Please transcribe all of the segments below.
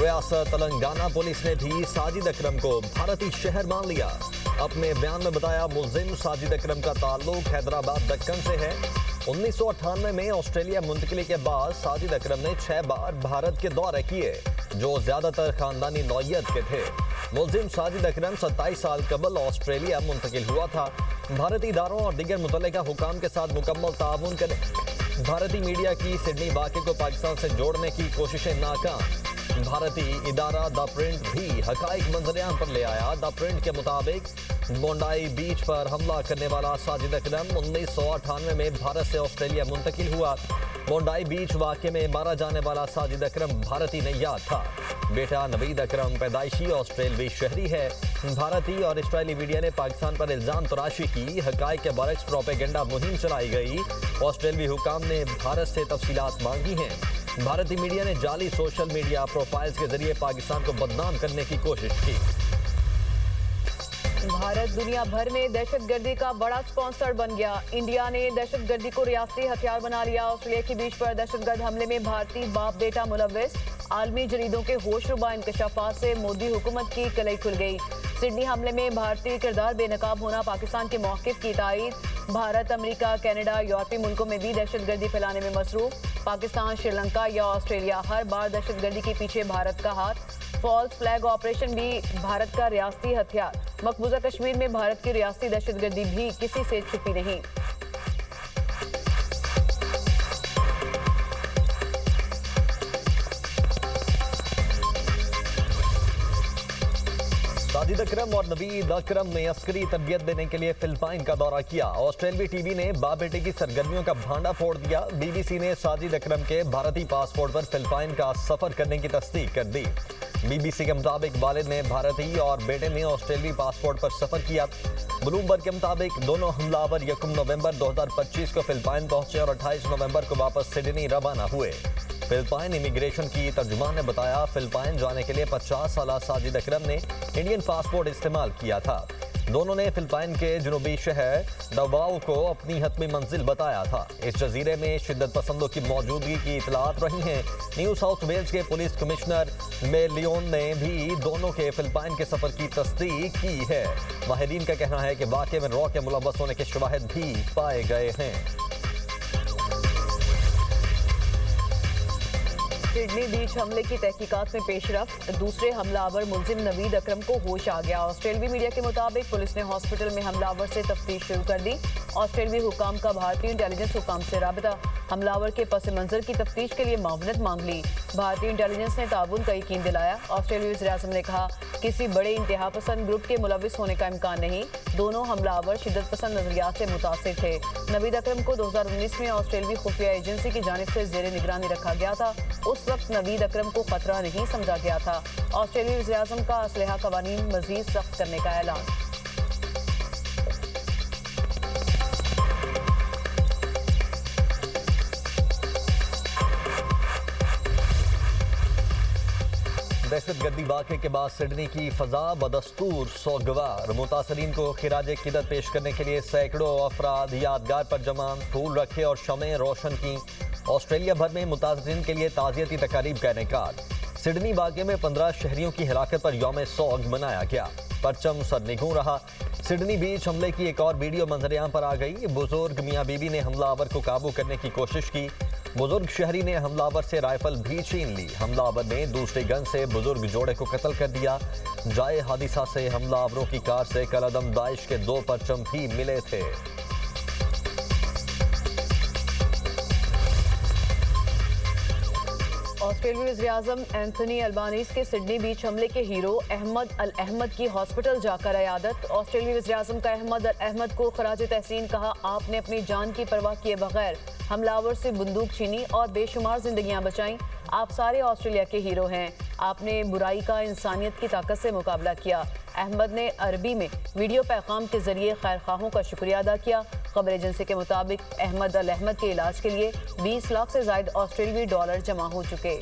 रियासत तेलंगाना पुलिस ने भी साजिद अकरम को भारतीय शहर मान लिया। अपने बयान में बताया, मुलजिम साजिद अकरम का ताल्लुक हैदराबाद दक्कन से है। 1998 में ऑस्ट्रेलिया मुंतकिली के बाद साजिद अकरम ने 6 बार भारत के दौरे किए, जो ज्यादातर खानदानी नौयत के थे। मुलजिम साजिद अकरम 27 साल कबल ऑस्ट्रेलिया मुंतकिल हुआ था। भारतीय इदारों और दीगर मुतल्लिका हुकाम के साथ मुकम्मल ताउन करे। भारतीय मीडिया की सिडनी वाक़े को पाकिस्तान से जोड़ने की कोशिशें नाकाम। भारतीय इदारा द प्रिंट भी हकाइक मंजरेआम पर ले आया। द प्रिंट के मुताबिक बोंडाई बीच पर हमला करने वाला साजिद अकरम 1998 में भारत से ऑस्ट्रेलिया मुंतकिल हुआ। बोंडाई बीच वाक़े में मारा जाने वाला साजिद अकरम भारतीय नैयाद था। बेटा नवीद अकरम पैदाइशी ऑस्ट्रेलवी शहरी है। भारतीय और इसराइली मीडिया ने पाकिस्तान पर इल्जाम तराशी की। हकाइक के बरक्स प्रोपेगेंडा मुहिम चलाई गई। ऑस्ट्रेलवी हुकाम ने भारत से तफसीलात मांगी हैं। भारतीय मीडिया ने जाली सोशल मीडिया प्रोफाइल्स के जरिए पाकिस्तान को बदनाम करने की कोशिश की। भारत दुनिया भर में दहशतगर्दी का बड़ा स्पॉन्सर बन गया। इंडिया ने दहशतगर्दी को रियासती हथियार बना लिया। ऑस्ट्रेलिया के बीच पर दहशतगर्द हमले में भारतीय बाप बेटा मुलव्विस। आलमी जरीदों के होशरुबा इंकशाफात से मोदी हुकूमत की कलई खुल गई। सिडनी हमले में भारतीय किरदार बेनकाब होना पाकिस्तान के मौक़िफ़ की तायीद। भारत, अमेरिका, कनाडा, यूरोपीय मुल्कों में भी दहशतगर्दी फैलाने में मसरूफ। पाकिस्तान, श्रीलंका या ऑस्ट्रेलिया, हर बार दहशतगर्दी के पीछे भारत का हाथ। फॉल्स फ्लैग ऑपरेशन भी भारत का रियासती हथियार। मकबूजा कश्मीर में भारत की रियासती दहशतगर्दी भी किसी से छुपी नहीं। साजिद अकरम और नवीद अकरम ने अस्करी तरबियत देने के लिए फिलिपाइन का दौरा किया। ऑस्ट्रेलवी टीवी ने बाप बेटे की सरगर्मियों का भांडा फोड़ दिया। बीबीसी ने साजिद अकरम के भारतीय पासपोर्ट पर फिलिपाइन का सफर करने की तस्दीक कर दी। बीबीसी के मुताबिक वालिद ने भारतीय और बेटे ने ऑस्ट्रेलियाई पासपोर्ट पर सफर किया। ब्लूमबर्ग के मुताबिक दोनों हमलावर 1 नवंबर 2025 को फिलिपाइन पहुंचे और 28 नवंबर को वापस सिडनी रवाना हुए। फिलिपाइन इमिग्रेशन की तर्जुमान ने बताया, फिलिपाइन जाने के लिए 50 साल साजिद अकरम ने इंडियन पासपोर्ट इस्तेमाल किया था। दोनों ने फिलिपाइन के जनूबी शहर डवाओ को अपनी हतमी मंजिल बताया था। इस जजीरे में शिद्दत पसंदों की मौजूदगी की इतलात रही हैं। न्यू साउथ वेल्स के पुलिस कमिश्नर मेलियोन ने भी दोनों के फिलिपाइन के सफर की तस्दीक की है। माहिरीन का कहना है कि वाक़े में रॉ के मुलव्वस होने के शवाहिद भी पाए गए हैं। सिडनी बीच हमले की तहकीकात में पेशरफ्त। दूसरे हमलावर मुलजिम नवीद अकरम को होश आ गया। ऑस्ट्रेलवी मीडिया के मुताबिक पुलिस ने हॉस्पिटल में हमलावर से तफ्तीश शुरू कर दी। ऑस्ट्रेलवी हुकाम का भारतीय इंटेलिजेंस हुकाम से राबिता। हमलावर के पस मंजर की तफ्तीश के लिए मावनत मांग ली। भारतीय इंटेलिजेंस ने ताउन का यकीन दिलाया। ऑस्ट्रेलियाई वज़ीर-ए-आज़म ने कहा, किसी बड़े इंतहा पसंद ग्रुप के मुलविस होने का इम्कान नहीं। दोनों हमलावर शिद्दत पसंद नजरियात से मुतासिर थे। नवीद अकरम को 2019 में ऑस्ट्रेलवी खुफिया एजेंसी की जानिब से ज़ेरे निगरानी रखा गया था। उस वक्त नवीद अकरम को खतरा नहीं समझा गया था। ऑस्ट्रेलियाई वज़ीर-ए-आज़म का असलहा कवानीन मज़ीद सख्त करने का ऐलान। दहशतगर्दी वाक़े के बाद सिडनी की फ़ज़ा बदस्तूर सोगवार। मुतासरीन को खिराज क़िदत पेश करने के लिए सैकड़ों अफराद यादगार पर जमा, फूल रखे और शमें रोशन की। ऑस्ट्रेलिया भर में मुतासरीन के लिए ताज़ियती तकारीब का इनेकाद। सिडनी वाक़े में 15 शहरियों की हिलाकत पर यौम सोग मनाया गया। परचम सरनिगूं रहा। सिडनी बीच हमले की एक और वीडियो मंजरेआम पर आ गई। बुजुर्ग मियाँ बीबी ने हमलावर को काबू करने की कोशिश की। बुजुर्ग शहरी ने हमलावर से राइफल भी छीन ली। हमलावर ने दूसरे गन से बुजुर्ग जोड़े को कत्ल कर दिया। जाए हादिसा से हमलावरों की कार से कलअदम दाइश के 2 परचम भी मिले थे। ऑस्ट्रेलियाई वज़ीर-ए-आज़म एंथनी अल्बानीज़ के सिडनी बीच हमले के हीरो अहमद अल अहमद की हॉस्पिटल जाकर अयादत। ऑस्ट्रेलियाई वज़ीर-ए-आज़म का अहमद अल अहमद को खराज तहसीन कहा, आपने अपनी जान की परवाह किए बगैर हमलावर से बंदूक छीनी और बेशुमार जिंदगियां बचाईं। आप सारे ऑस्ट्रेलिया के हीरो हैं। आपने बुराई का इंसानियत की ताकत से मुकाबला किया। अहमद ने अरबी में वीडियो पैगाम के जरिए खैरखाहों का शुक्रिया अदा किया। खबर एजेंसी के मुताबिक अहमद अल अहमद के इलाज के लिए 20 लाख से ज्यादा ऑस्ट्रेलियाई डॉलर जमा हो चुके।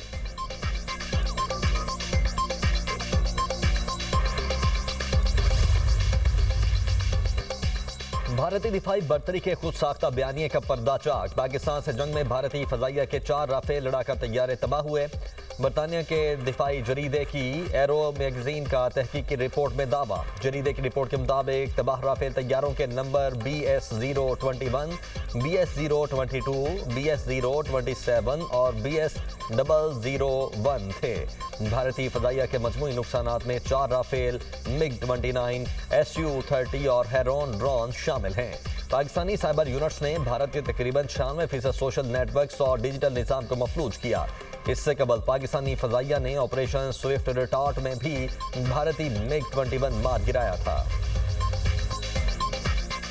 भारतीय दिफाई बर्तरी के खुद साख्ता बयानिए का पर्दाचाक। पाकिस्तान से जंग में भारतीय फजाइया के 4 राफेल लड़ाका तैयारे तबाह हुए। बरतानिया के दिफाई जरीदे की एरो मैगजीन का तहकीकी रिपोर्ट में दावा। जरीदे की रिपोर्ट के मुताबिक तबाह राफेल तैयारों के नंबर BS-021, BS-022, BS-027 और BS-001 थे। भारतीय फजाइया के मजमूई नुकसानात में 4 राफेल, MiG-29, Su-30 और हेरोन ड्रोन शामिल हैं। पाकिस्तानी साइबर यूनिट्स ने भारत के तकरीबन 96% सोशल नेटवर्क्स और डिजिटल निज़ाम को मफलूज किया। इससे कबल पाकिस्तानी फजाइया ने ऑपरेशन स्विफ्ट रिटार्ट में भी भारतीय MiG-21 मार गिराया था।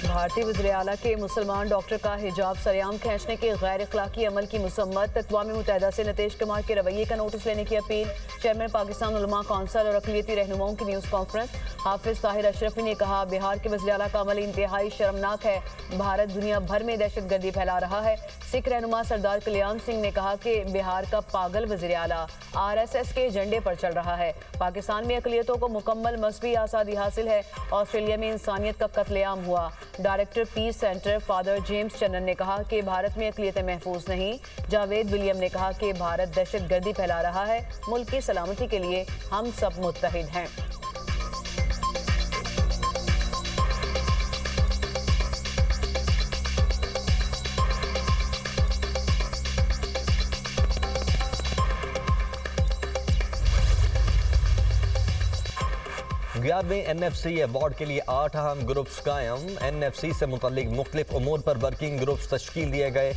भारतीय वज़ीर आला के मुसलमान डॉक्टर का हिजाब सरेआम खींचने के गैर अखलाकी अमल की मसम्मत। अक़वाम मुत्तहिदा से नीतीश कुमार के रवैये का नोटिस लेने की अपील। चेयरमैन पाकिस्तान उलमा कौंसिल और अक़लियती रहनुमाओं की न्यूज़ कॉन्फ्रेंस। हाफिज ताहिर अशरफी ने कहा, बिहार के वज़ीर आला का अमल इंतहाई शर्मनाक है। भारत दुनिया भर में दहशतगर्दी फैला रहा है। सिख रहनुमा सरदार कल्याण सिंह ने कहा कि बिहार का पागल वज़ीर आला RSS के एजेंडे पर चल रहा है। पाकिस्तान में अक़लियतों को मुकम्मल मज़हबी आज़ादी हासिल है। ऑस्ट्रेलिया में इंसानियत का कत्लेआम हुआ। Director peace centre father James Channan ने कहा कि भारत में अक़लियतें महफूज नहीं। जावेद विलियम ने कहा कि भारत दहशतगर्दी फैला रहा है। मुल्क की सलामती के लिए हम सब मुत्तहिद हैं। ग्यारहवें NFC अवार्ड के लिए 8 अहम ग्रुप्स कायम। NFC से मुतल्लिक मुख्तलिफ उमूर पर वर्किंग ग्रुप्स तश्कील दिए गए।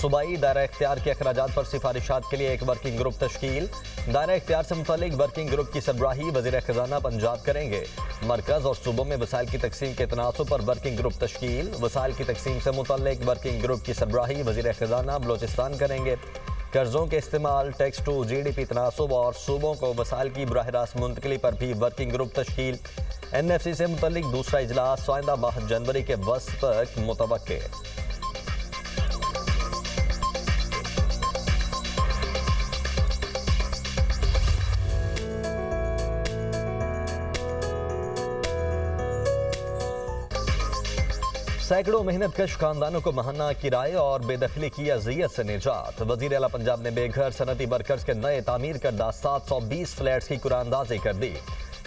सूबाई दायरा इख्तियार के अखराजात पर सिफारिशात के लिए एक वर्किंग ग्रुप तश्कील। दायरा इख्तियार से मुतल्लिक वर्किंग ग्रुप की सरबराही वज़ीर ख़ज़ाना पंजाब करेंगे। मरकज़ और सूबों में वसाइल की तकसीम के तनासुब पर वर्किंग ग्रुप तश्कील। वसाइल की तकसीम से मुतल्लिक वर्किंग ग्रुप की सरबराही वज़ीर ख़ज़ाना बलोचिस्तान करेंगे। कर्जों के इस्तेमाल, टैक्स टू GDP तनासुब और सूबों को वसाइल की बराह रास्त मुंतकली पर भी वर्किंग ग्रुप तश्कील। NFC से मुतल्लिक दूसरा इजलास आइंदा माह जनवरी के वस्त तक मुतवक्के। सैकड़ों मेहनतकश खानदानों को महाना किराए और बेदखली की अजियत से निजात। वज़ीर आला पंजाब ने बेघर सनती वर्कर्स के नए तामीर करदा 720 फ्लैट्स की कुरानंदाजी कर दी।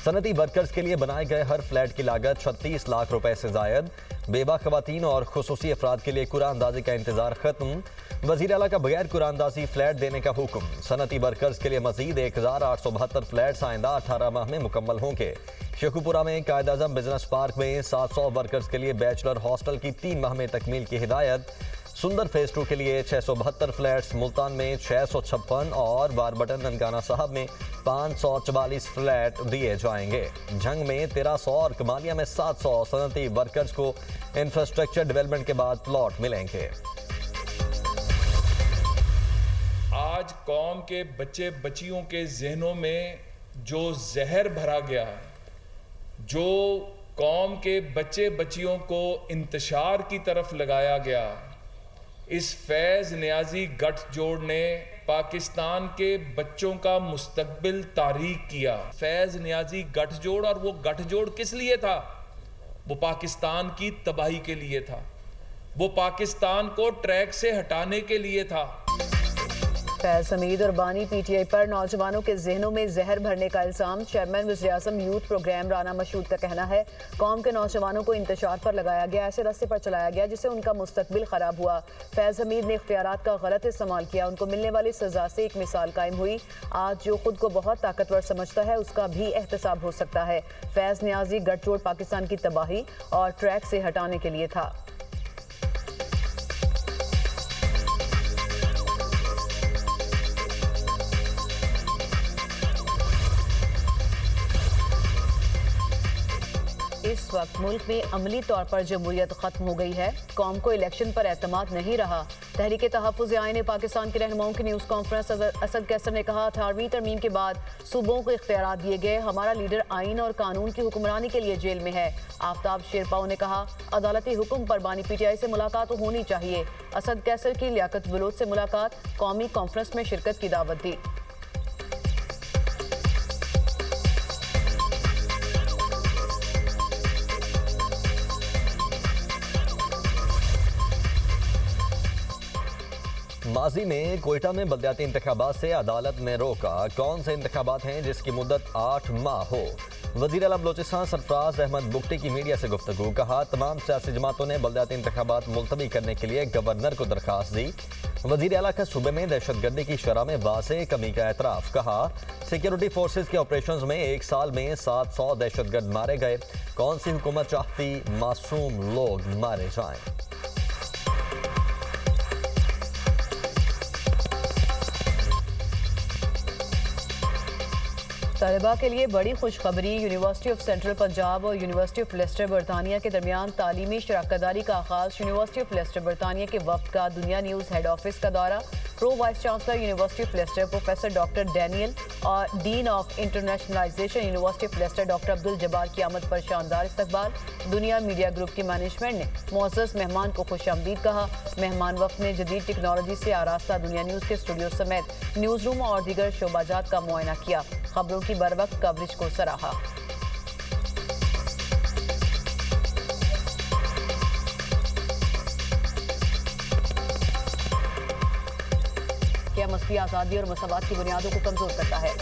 सनती वर्कर्स के लिए बनाए गए हर फ्लैट की लागत 36 लाख रुपए से जायद। बेवा खवातीन और खुसूसी अफराद के लिए कुरानंदाजी का इंतजार खत्म। वज़ीर आला का बगैर कुरानंदाजी फ्लैट देने का हुक्म। सनती वर्कर्स के लिए मजीद 1872 फ्लैट्स आइंदा 18 माह में मुकम्मल होंगे। शेखुपुरा में कायद आज़म बिजनेस पार्क में 700 वर्कर्स के लिए बैचलर हॉस्टल की 3 माह में तकमील की हिदायत। सुंदर फेज 2 के लिए 672 फ्लैट्स, मुल्तान में 656 और वारबटन ननकाना साहब में 544 फ्लैट दिए जाएंगे। झंग में 1300 और कमालिया में 700 सनती वर्कर्स को इंफ्रास्ट्रक्चर डेवलपमेंट के बाद प्लॉट मिलेंगे। आज कौम के बच्चे बच्चियों के जहनों में जो जहर भरा गया है, जो कौम के बच्चे बच्चियों को इंतशार की तरफ लगाया गया, इस फैज़ नियाजी गठजोड़ ने पाकिस्तान के बच्चों का मुस्तकबिल तारीक किया। फैज़ नियाजी गठजोड़, और वो गठजोड़ किस लिए था? वो पाकिस्तान की तबाही के लिए था। वो पाकिस्तान को ट्रैक से हटाने के लिए था। फैज हमीद और बानी PTI पर नौजवानों के जहनों में जहर भरने का इल्जाम। चेयरमैन वज़ीर आज़म यूथ प्रोग्राम राना मशहूद का कहना है, कौम के नौजवानों को इंतशार पर लगाया गया, ऐसे रास्ते पर चलाया गया जिससे उनका मुस्तकबिल खराब हुआ। फैज हमीद ने इख्तियारात का गलत इस्तेमाल किया, उनको मिलने वाली सजा से एक मिसाल कायम हुई। आज जो खुद को बहुत ताकतवर समझता है उसका भी एहतसाब हो सकता है। फैज नियाजी गठजोड़ पाकिस्तान की तबाही और ट्रैक से हटाने के लिए था। इस वक्त मुल्क में अमली तौर पर जमहूरियत खत्म हो गई है। कौम को इलेक्शन पर एतमाद नहीं रहा। तहरीक तहफ़्फ़ुज़ आईन पाकिस्तान के रहनुमाओं की न्यूज़ कॉन्फ्रेंस। असद कैसर ने कहा, 18वीं तरमीम के बाद सूबों को इख्तियारात दिए गए। हमारा लीडर आइन और कानून की हुक्मरानी के लिए जेल में है। आफ्ताब शेरपाओ ने कहा, अदालती हुक्म पर बानी PTI से मुलाकात होनी चाहिए। असद कैसर की लियाकत बलोच से मुलाकात, कौमी कॉन्फ्रेंस में शिरकत की दावत दी। माजी में कोयटा में बलदियाती इंतखाबात से अदालत ने रोका। कौन से इंतखाबात हैं जिसकी मुद्दत 8 माह हो। वज़ीर आला बलोचिस्तान सरफराज अहमद बुगटी की मीडिया से गुफ्तगू। कहा, तमाम सियासी जमातों ने बलदियाती इंतखाबात मुलतवी करने के लिए गवर्नर को दरखास्त दी। वज़ीर आला का सूबे में दहशतगर्दी की शरह में वाज़ेह कमी का एतराफ़। कहा, सिक्योरिटी फोर्सेज के ऑपरेशन में एक साल में 700 दहशतगर्द मारे गए। कौन सी हुकूमत चाहती मासूम लोग मारे जाएं। तलबा के लिए बड़ी खुशखबरी। यूनिवर्सिटी ऑफ सेंट्रल पंजाब और यूनिवर्सिटी ऑफ लेस्टर बरतानिया के दरमियान तालीमी शराकतदारी का आगाज। यूनिवर्सिटी ऑफ लेस्टर बरतानिया के वफ्द का दुनिया न्यूज़ हेड ऑफिस का दौरा। Pro vice chancellor university of Leicester professor doctor Daniel और dean of internationalisation university of Leicester doctor Abdul Jabbar की आमद पर शानदार इस्तकबाल। दुनिया मीडिया ग्रुप की मैनेजमेंट ने मुअज़्ज़ज़ मेहमान को खुशामदीद कहा। मेहमान वफ्द ने जदीद टेक्नोलॉजी से आरास्ता दुनिया न्यूज़ के स्टूडियो समेत न्यूज़ रूम और दीगर शोबाजात का मुआयना किया। खबरों की बरवक्त कवरेज को सराहा। क्या मसली आज़ादी और मसावत की बुनियादों को कमजोर करता है।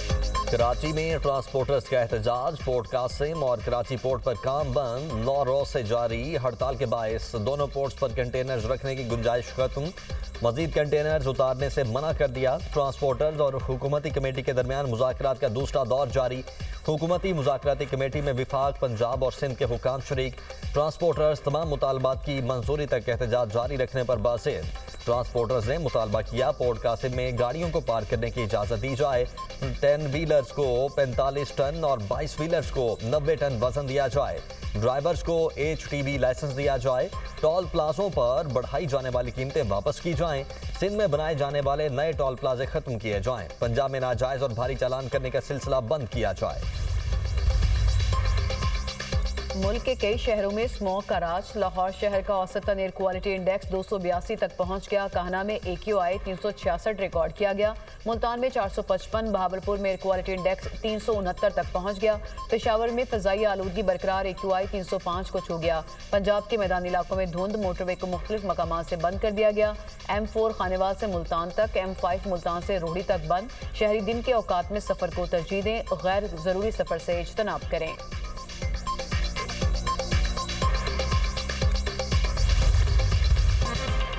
कराची में ट्रांसपोर्टर्स का एहतजाज। पोर्ट कासिम और कराची पोर्ट पर काम बंद। 9 रोज से जारी हड़ताल के बायस दोनों पोर्ट्स पर कंटेनर्स रखने की गुंजाइश खत्म। मजीद कंटेनर्स उतारने से मना कर दिया। ट्रांसपोर्टर्स और हुकूमती कमेटी के दरमियान मुज़ाकरात का दूसरा दौर जारी। हुकूमती मुज़ाकराती कमेटी में विफाक, पंजाब और सिंध के हुकाम शरीक। ट्रांसपोर्टर्स तमाम मुतालबात की मंजूरी तक एहतजाज जारी रखने पर बाज़ेद। ट्रांसपोर्टर्स ने मुतालबा किया, पोर्ट कासिम में गाड़ियों को पार्क करने की इजाज़त दी जाए। 10 व्हीलर्स को 45 टन और 22 व्हीलर्स को 90 टन वजन दिया जाए। ड्राइवर्स को HTV लाइसेंस दिया जाए। टोल प्लाजों पर बढ़ाई जाने वाली कीमतें वापस की जाएं। सिंध में बनाए जाने वाले नए टोल प्लाजे खत्म किए जाएं। पंजाब में नाजायज और भारी चालान करने का सिलसिला बंद किया जाए। मुल्क के कई शहरों में स्मॉग का राज। लाहौर शहर का औसतन एयर क्वालिटी इंडेक्स 282 तक पहुंच गया। काहना में AQI 366 रिकॉर्ड किया गया। मुल्तान में 455। बहावलपुर में एयर क्वालिटी इंडेक्स 369 तक पहुंच गया। पेशावर में फ़ज़ाई आलूदगी बरकरार, AQI 305 को छू गया। पंजाब के मैदानी इलाकों में धुंध, मोटरवे को मुख्तलिफ मकामात से बंद कर दिया गया। M4 खानेवाल से मुल्तान तक, M5 मुल्तान से रोहड़ी तक बंद। शहरी दिन के औकात में सफ़र को तरजीह दें, गैर ज़रूरी सफ़र से इज्तनाब करें।